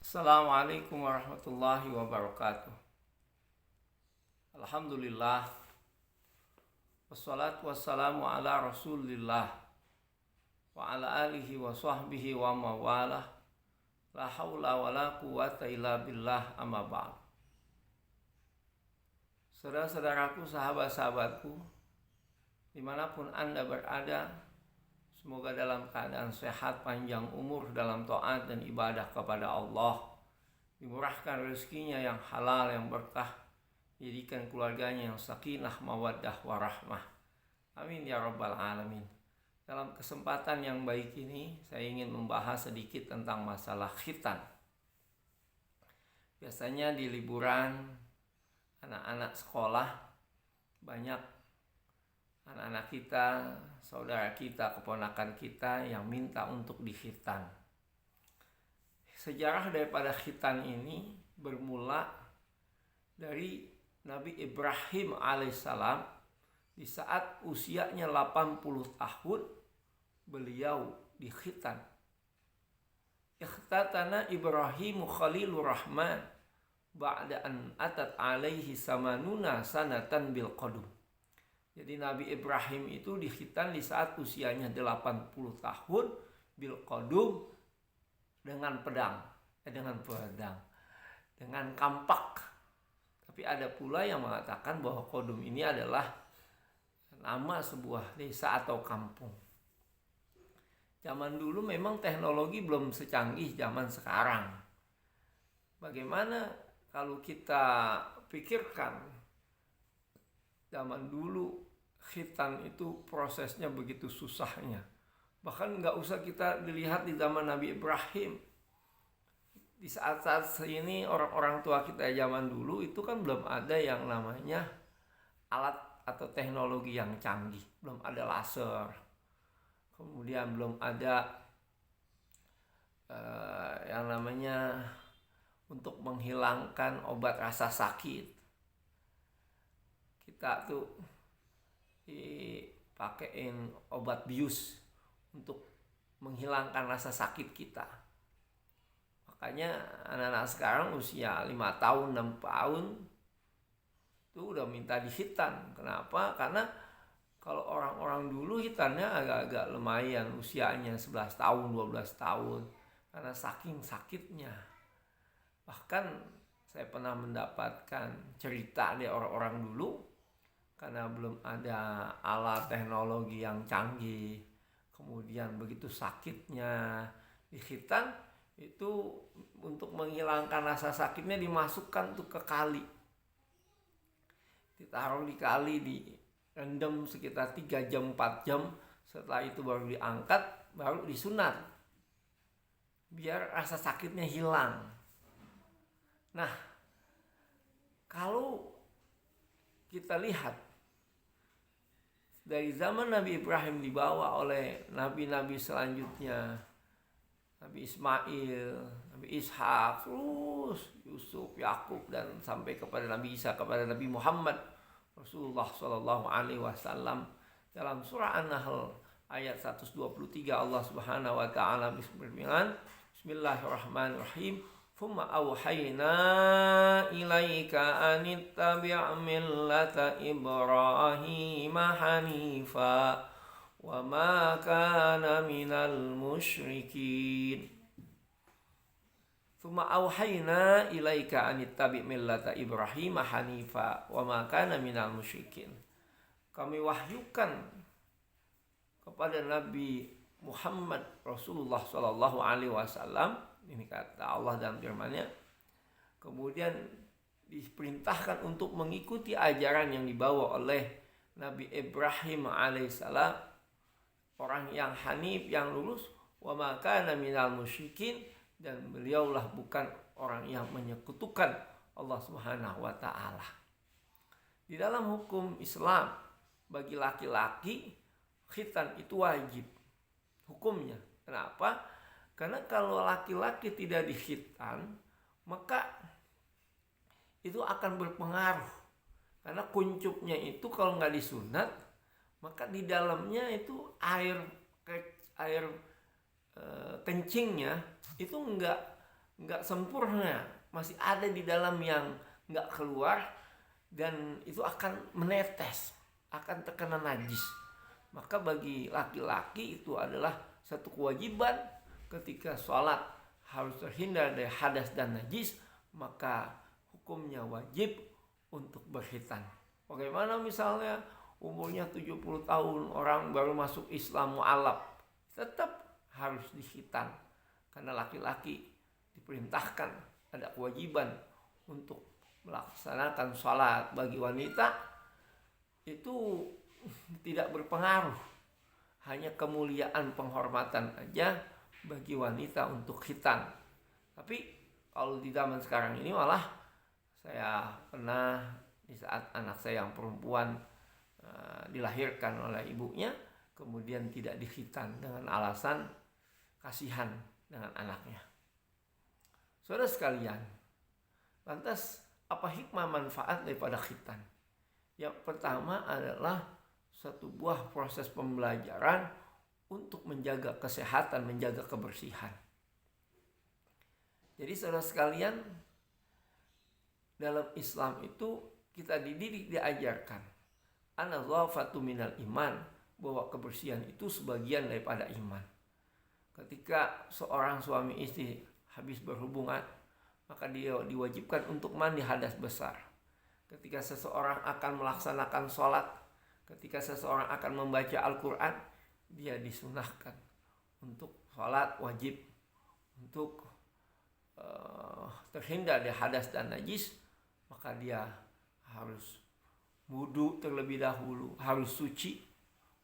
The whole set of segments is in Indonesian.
Assalamualaikum warahmatullahi wabarakatuh. Alhamdulillah. Wassalatu wassalamu ala rasulillah wa ala alihi wa sahbihi wa mawalah. La hawla wa la quwata illa billah, amma ba'd. Saudara-saudaraku, sahabat-sahabatku, dimanapun Anda berada, semoga dalam keadaan sehat, panjang umur dalam taat dan ibadah kepada Allah, dimurahkan rezekinya yang halal, yang berkah, jadikan keluarganya yang sakinah, mawaddah, warahmah. Amin ya rabbal alamin. Dalam kesempatan yang baik ini, saya ingin membahas sedikit tentang masalah khitan. Biasanya di liburan, anak-anak sekolah, banyak anak-anak kita, saudara kita, keponakan kita yang minta untuk dikhitan. Sejarah daripada khitan ini bermula dari Nabi Ibrahim alaihissalam. Di saat usianya 80 tahun, beliau dikhitan. Ikhtatana Ibrahimu Khalilur Rahman ba'da an atat alaihi samanuna sanatan bil qadum. Jadi Nabi Ibrahim itu dikhitan di saat usianya 80 tahun bil qadum, dengan pedang, dengan kampak. Tapi ada pula yang mengatakan bahwa qadum ini adalah nama sebuah desa atau kampung. Zaman dulu memang teknologi belum secanggih zaman sekarang. Bagaimana kalau kita pikirkan zaman dulu khitan itu prosesnya begitu susahnya. Bahkan nggak usah kita dilihat di zaman Nabi Ibrahim. Di saat-saat ini orang-orang tua kita zaman dulu itu kan belum ada yang namanya alat atau teknologi yang canggih. Belum ada laser. Kemudian belum ada yang namanya untuk menghilangkan obat rasa sakit. Kita tuh dipakein obat bius untuk menghilangkan rasa sakit kita. Makanya anak-anak sekarang usia 5 tahun, 6 tahun itu udah minta dikhitan. Kenapa? Karena kalau orang-orang dulu hitannya agak-agak lumayan, usianya 11 tahun, 12 tahun. Karena saking sakitnya. Bahkan saya pernah mendapatkan cerita dari orang-orang dulu, karena belum ada alat teknologi yang canggih, kemudian begitu sakitnya dikhitan, itu untuk menghilangkan rasa sakitnya dimasukkan tuh ke kali, ditaruh di kali, direndam sekitar 3 jam 4 jam. Setelah itu baru diangkat, baru disunat biar rasa sakitnya hilang. Nah, kalau kita lihat dari zaman Nabi Ibrahim dibawa oleh nabi-nabi selanjutnya, Nabi Ismail, Nabi Ishak, terus Yusuf, Yakub, dan sampai kepada Nabi Isa, kepada Nabi Muhammad Rasulullah Shallallahu Alaihi Wasallam. Dalam surah An-Nahl ayat 123 Allah Subhanahu Wa Taala berfirman, Bismillahirrahmanirrahim. Thumma awhayna ilaika anittabi' millata Ibrahim hanifa wa ma kana minal musyrikin. Thumma awhayna ilaika anittabi' millata Ibrahim hanifa wa ma kana minal musyrikin. Kami wahyukan kepada Nabi Muhammad Rasulullah Sallallahu Alaihi Wasallam, ini kata Allah dalam firman-Nya, kemudian diperintahkan untuk mengikuti ajaran yang dibawa oleh Nabi Ibrahim alaihissalam, orang yang hanif, yang lurus, wa ma kana minal musyrikin, dan beliaulah bukan orang yang menyekutukan Allah Subhanahu wa taala. Di dalam hukum Islam, bagi laki-laki khitan itu wajib hukumnya. Kenapa? Karena kalau laki-laki tidak dikhitan, maka itu akan berpengaruh. Karena kuncupnya itu kalau nggak disunat, maka di dalamnya itu air kencingnya itu nggak nggak sempurna, masih ada di dalam yang nggak keluar, dan itu akan menetes, akan terkena najis. Maka bagi laki-laki itu adalah satu kewajiban ketika sholat harus terhindar dari hadas dan najis, maka hukumnya wajib untuk berkhitan. Bagaimana misalnya umurnya 70 tahun, orang baru masuk Islam mu'alaf, tetap harus dikhitan. Karena laki-laki diperintahkan, ada kewajiban untuk melaksanakan sholat. Bagi wanita itu tidak berpengaruh, hanya kemuliaan penghormatan aja bagi wanita untuk khitan. Tapi kalau di zaman sekarang ini malah saya pernah di saat anak saya yang perempuan dilahirkan oleh ibunya, kemudian tidak dikhitan dengan alasan kasihan dengan anaknya. Saudara sekalian, lantas apa hikmah manfaat daripada khitan? Yang pertama adalah satu buah proses pembelajaran untuk menjaga kesehatan, menjaga kebersihan. Jadi saudara sekalian, dalam Islam itu kita dididik, diajarkan an-nadhafatu minal iman, bahwa kebersihan itu sebagian daripada iman. Ketika seorang suami istri habis berhubungan, maka dia diwajibkan untuk mandi hadas besar. Ketika seseorang akan melaksanakan sholat, ketika seseorang akan membaca Al-Quran, dia disunahkan untuk sholat wajib, untuk terhindar dari hadas dan najis, maka dia harus wudu terlebih dahulu, harus suci,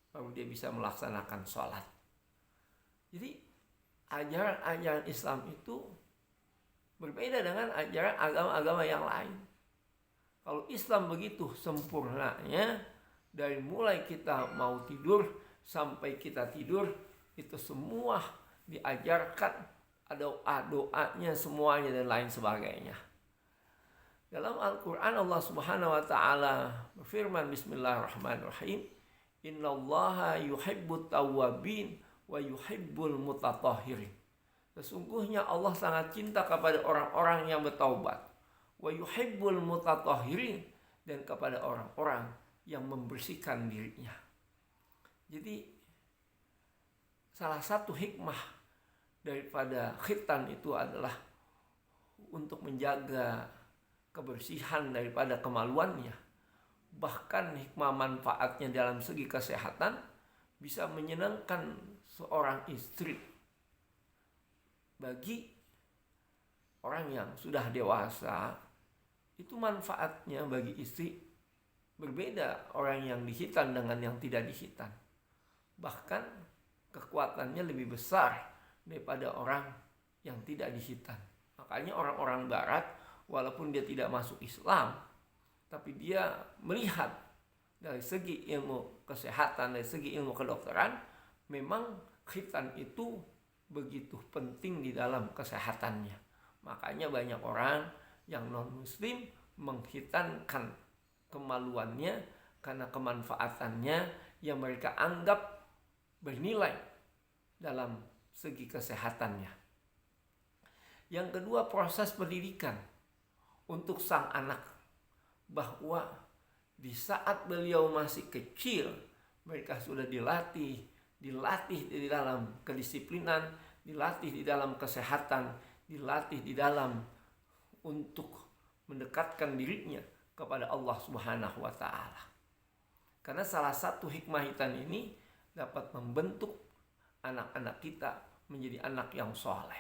baru dia bisa melaksanakan sholat. Jadi ajaran-ajaran Islam itu berbeda dengan ajaran agama-agama yang lain. Kalau Islam begitu sempurnanya, dari mulai kita mau tidur sampai kita tidur, itu semua diajarkan, ada doa-doanya semuanya dan lain sebagainya. Dalam Al-Quran Allah Subhanahu wa Ta'ala berfirman, Bismillahirrahmanirrahim, Innallaha yuhibbut tawwabin wa yuhibbul mutatahhirin. Sesungguhnya Allah sangat cinta kepada orang-orang yang bertaubat, wa yuhibbul mutatahhirin, dan kepada orang-orang yang membersihkan dirinya. Jadi salah satu hikmah daripada khitan itu adalah untuk menjaga kebersihan daripada kemaluannya. Bahkan hikmah manfaatnya dalam segi kesehatan bisa menyenangkan seorang istri. Bagi orang yang sudah dewasa, itu manfaatnya bagi istri berbeda orang yang dikhitan dengan yang tidak dikhitan. Bahkan kekuatannya lebih besar daripada orang yang tidak dikhitan. Makanya orang-orang barat, walaupun dia tidak masuk Islam, tapi dia melihat dari segi ilmu kesehatan, dari segi ilmu kedokteran, memang khitan itu begitu penting di dalam kesehatannya. Makanya banyak orang yang non-muslim mengkhitankan kemaluannya karena kemanfaatannya yang mereka anggap bernilai dalam segi kesehatannya. Yang kedua, proses pendidikan untuk sang anak, bahwa di saat beliau masih kecil, mereka sudah dilatih di dalam kedisiplinan, dilatih di dalam kesehatan, dilatih di dalam untuk mendekatkan dirinya kepada Allah Subhanahu wa Ta'ala. Karena salah satu hikmah khitan ini dapat membentuk anak-anak kita menjadi anak yang soleh.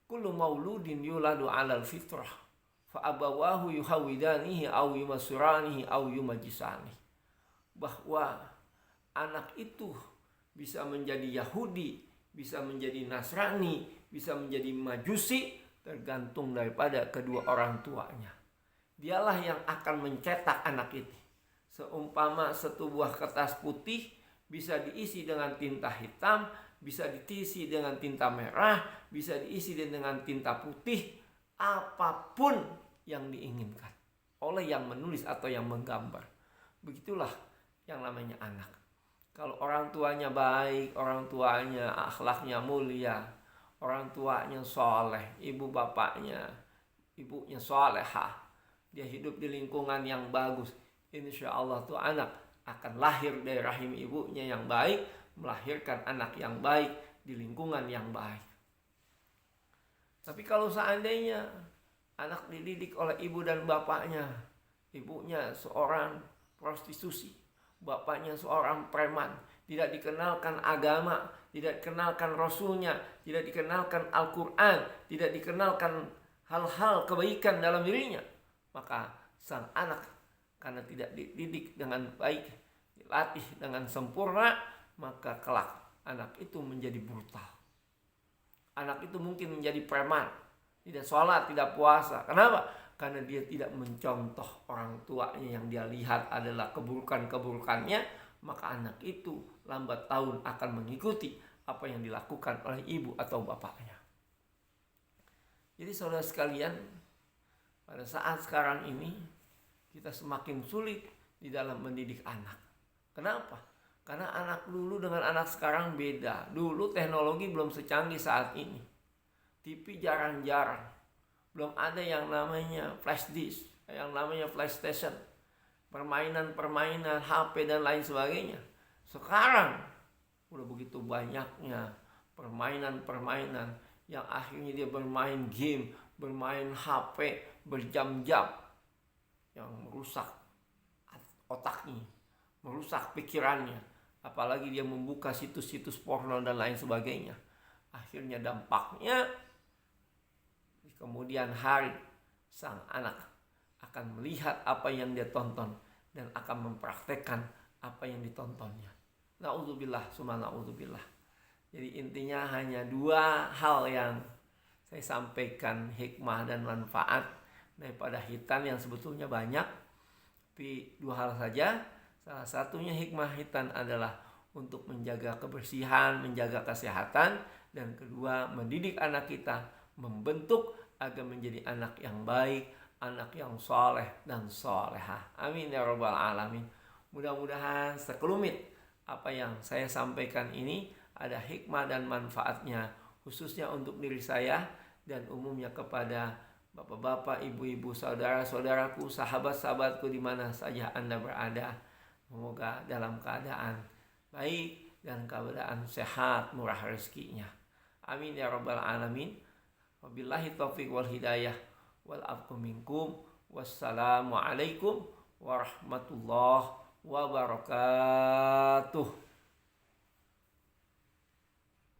Kullu mauludin yuladu 'alal fitrah fa abawahu yuhawidanihi aw yumasuranihi aw yumajisanihi. Bahwa anak itu bisa menjadi Yahudi, bisa menjadi Nasrani, bisa menjadi Majusi, tergantung daripada kedua orang tuanya. Dialah yang akan mencetak anak itu. Seumpama satu buah kertas putih bisa diisi dengan tinta hitam, bisa diisi dengan tinta merah, bisa diisi dengan tinta putih, apapun yang diinginkan oleh yang menulis atau yang menggambar. Begitulah yang namanya anak. Kalau orang tuanya baik, orang tuanya akhlaknya mulia, orang tuanya soleh, ibunya solehah, dia hidup di lingkungan yang bagus, insya Allah tuh anak akan lahir dari rahim ibunya yang baik, melahirkan anak yang baik di lingkungan yang baik. Tapi kalau seandainya anak dididik oleh ibu dan bapaknya, ibunya seorang prostitusi, bapaknya seorang preman, tidak dikenalkan agama, tidak dikenalkan Rasulnya, tidak dikenalkan Al-Quran, tidak dikenalkan hal-hal kebaikan dalam dirinya, maka sang anak karena tidak dididik dengan baik, dilatih dengan sempurna, maka kelak anak itu menjadi brutal. Anak itu mungkin menjadi preman, tidak sholat, tidak puasa. Kenapa? Karena dia tidak mencontoh orang tuanya yang dia lihat adalah keburukan-keburukannya, maka anak itu lambat laun akan mengikuti apa yang dilakukan oleh ibu atau bapaknya. Jadi saudara sekalian, pada saat sekarang ini kita semakin sulit di dalam mendidik anak. Kenapa? Karena anak dulu dengan anak sekarang beda. Dulu teknologi belum secanggih saat ini. TV jarang-jarang. Belum ada yang namanya flash disk, yang namanya PlayStation, permainan-permainan, HP dan lain sebagainya. Sekarang udah begitu banyaknya permainan-permainan yang akhirnya dia bermain game, bermain HP berjam-jam, yang merusak otaknya, merusak pikirannya. Apalagi dia membuka situs-situs porno dan lain sebagainya. Akhirnya dampaknya di kemudian hari sang anak akan melihat apa yang dia tonton dan akan mempraktekkan apa yang ditontonnya. Na'udzubillah, summa na'udzubillah. Jadi intinya hanya dua hal yang saya sampaikan, hikmah dan manfaat daripada hitan yang sebetulnya banyak. Tapi dua hal saja. Salah satunya hikmah hitan adalah untuk menjaga kebersihan, menjaga kesehatan. Dan kedua, mendidik anak kita, membentuk agar menjadi anak yang baik, anak yang soleh dan solehah. Amin ya rabbal alamin. Mudah-mudahan sekelumit apa yang saya sampaikan ini ada hikmah dan manfaatnya, khususnya untuk diri saya dan umumnya kepada bapak-bapak, ibu-ibu, saudara-saudaraku, sahabat-sahabatku di mana saja Anda berada. Semoga dalam keadaan baik dan keadaan sehat, murah rezekinya. Amin ya rabbal alamin. Wabillahi taufiq wal hidayah wal afwu minkum. Wassalamualaikum warahmatullahi wabarakatuh.